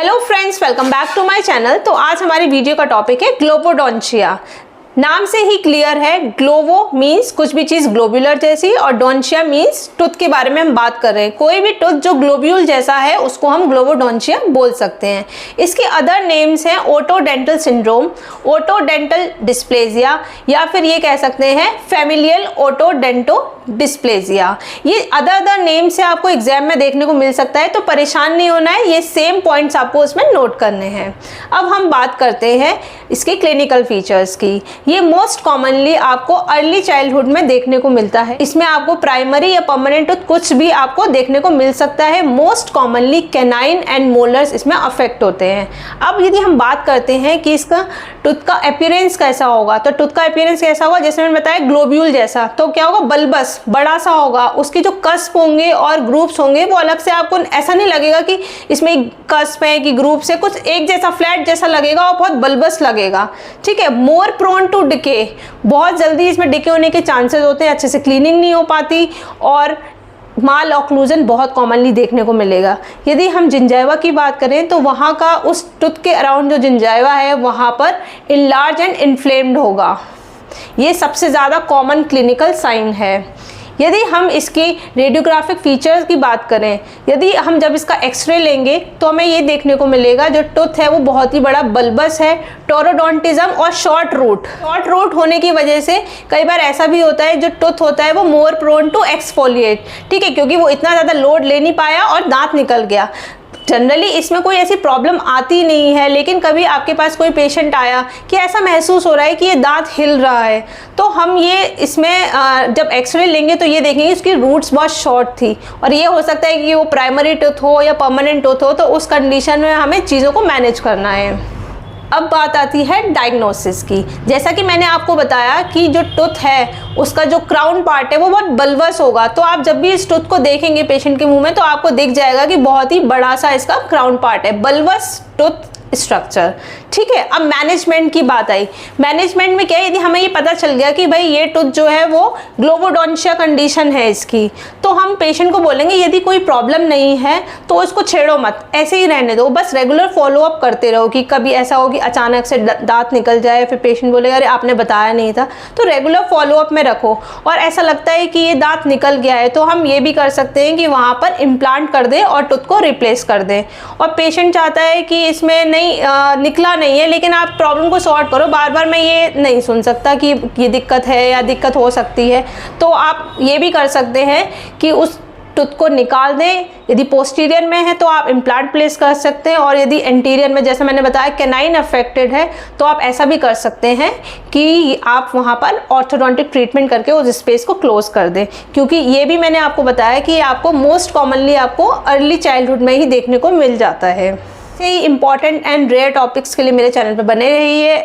Hello friends, welcome back to my channel. तो आज हमारी वीडियो का टॉपिक है ग्लोबोडोंशिया। नाम से ही क्लियर है, ग्लोबो मीन्स कुछ भी चीज़ ग्लोबुलर जैसी और डोंशिया मीन्स टूथ के बारे में हम बात कर रहे हैं। कोई भी टूथ जो ग्लोब्यूल जैसा है उसको हम ग्लोबोडोंशिया बोल सकते हैं। इसके अदर नेम्स हैं ओटोडेंटल सिंड्रोम, ओटोडेंटल डिस्प्लेजिया, या फिर ये कह सकते हैं फैमिलियल ओटोडेंटो डिस्प्लेजिया। ये अदर नेम्स से आपको एग्जाम में देखने को मिल सकता है, तो परेशान नहीं होना है, ये सेम पॉइंट्स आपको उसमें नोट करने हैं। अब हम बात करते हैं इसके क्लिनिकल फीचर्स की। ये मोस्ट कॉमनली आपको अर्ली चाइल्डहुड में देखने को मिलता है। इसमें आपको प्राइमरी या परमानेंट टूथ कुछ भी आपको देखने को मिल सकता है। Most commonly canine and molars इसमें अफेक्ट होते हैं। अब यदि हम बात करते हैं कि इसका टूथ का अपीयरेंस कैसा होगा, तो टूथ का अपीयरेंस कैसा होगा, जैसे मैंने बताया ग्लोब्यूल जैसा, तो क्या होगा, बल्बस बड़ा सा होगा। उसके जो कस्प होंगे और ग्रुप्स होंगे वो अलग से, आपको ऐसा नहीं लगेगा कि इसमें कस्प है कि ग्रुप्स है, कुछ एक जैसा फ्लैट जैसा लगेगा और बहुत बल्बस लगेगा। ठीक है। मोर प्रोन टू डिके, बहुत जल्दी इसमें डिके होने के चांसेस होते हैं, अच्छे से क्लीनिंग नहीं हो पाती, और माल ऑक्लूजन बहुत कॉमनली देखने को मिलेगा। यदि हम जिंजाइवा की बात करें तो वहाँ का उस टूथ के अराउंड जो जिंजाइवा है वहाँ पर इनलार्ज एंड इन्फ्लेम्ड होगा। ये सबसे ज़्यादा कॉमन क्लिनिकल साइन है। यदि हम इसकी रेडियोग्राफिक फीचर्स की बात करें, यदि हम जब इसका एक्सरे लेंगे तो हमें ये देखने को मिलेगा जो टूथ है वो बहुत ही बड़ा बल्बस है, टोरोडोंटिज्म और शॉर्ट रूट होने की वजह से कई बार ऐसा भी होता है जो टूथ होता है वो मोर प्रोन टू एक्सफोलिएट। ठीक है, क्योंकि वो इतना ज़्यादा लोड ले नहीं पाया और दांत निकल गया। जनरली इसमें कोई ऐसी प्रॉब्लम आती नहीं है, लेकिन कभी आपके पास कोई पेशेंट आया कि ऐसा महसूस हो रहा है कि ये दांत हिल रहा है, तो हम ये इसमें जब एक्सरे लेंगे तो ये देखेंगे इसकी रूट्स बहुत शॉर्ट थी, और ये हो सकता है कि वो प्राइमरी टूथ हो या परमानेंट टूथ हो, तो उस कंडीशन में हमें चीज़ों को मैनेज करना है। अब बात आती है डायग्नोसिस की। जैसा कि मैंने आपको बताया कि जो टूथ है उसका जो क्राउन पार्ट है वो बहुत बल्बस होगा, तो आप जब भी इस टूथ को देखेंगे पेशेंट के मुंह में तो आपको दिख जाएगा कि बहुत ही बड़ा सा इसका क्राउन पार्ट है, बल्बस टूथ स्ट्रक्चर। ठीक है। अब मैनेजमेंट की बात आई। मैनेजमेंट में क्या है, यदि हमें ये पता चल गया कि भाई ये टूथ जो है वो ग्लोबोडोंशिया कंडीशन है इसकी, तो हम पेशेंट को बोलेंगे यदि कोई प्रॉब्लम नहीं है तो उसको छेड़ो मत, ऐसे ही रहने दो, बस रेगुलर फॉलोअप करते रहो। कि कभी ऐसा हो कि अचानक से दांत निकल जाए, फिर पेशेंट बोलेगा अरे आपने बताया नहीं था, तो रेगुलर फॉलोअप में रखो। और ऐसा लगता है कि ये दांत निकल गया है तो हम ये भी कर सकते हैं कि वहाँ पर इम्प्लांट कर दें और टूथ को रिप्लेस कर दें। और पेशेंट चाहता है कि इसमें निकला नहीं है, लेकिन आप प्रॉब्लम को सॉर्ट करो, बार बार मैं ये नहीं सुन सकता कि ये दिक्कत है या दिक्कत हो सकती है, तो आप ये भी कर सकते हैं कि उस टूथ को निकाल दें। यदि पोस्टीरियर में है तो आप इम्प्लांट प्लेस कर सकते हैं, और यदि एंटीरियर में, जैसे मैंने बताया कैनाइन अफेक्टेड है, तो आप ऐसा भी कर सकते हैं कि आप वहाँ पर ऑर्थोडोंटिक ट्रीटमेंट करके उस स्पेस को क्लोज कर दें। क्योंकि ये भी मैंने आपको बताया कि आपको मोस्ट कॉमनली आपको अर्ली चाइल्डहुड में ही देखने को मिल जाता है। ही इंपॉर्टेंट एंड रेयर टॉपिक्स के लिए मेरे चैनल पर बने रहिए।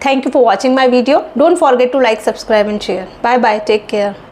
Thank you for watching my video. Don't forget to like, subscribe and share. Bye bye, take care.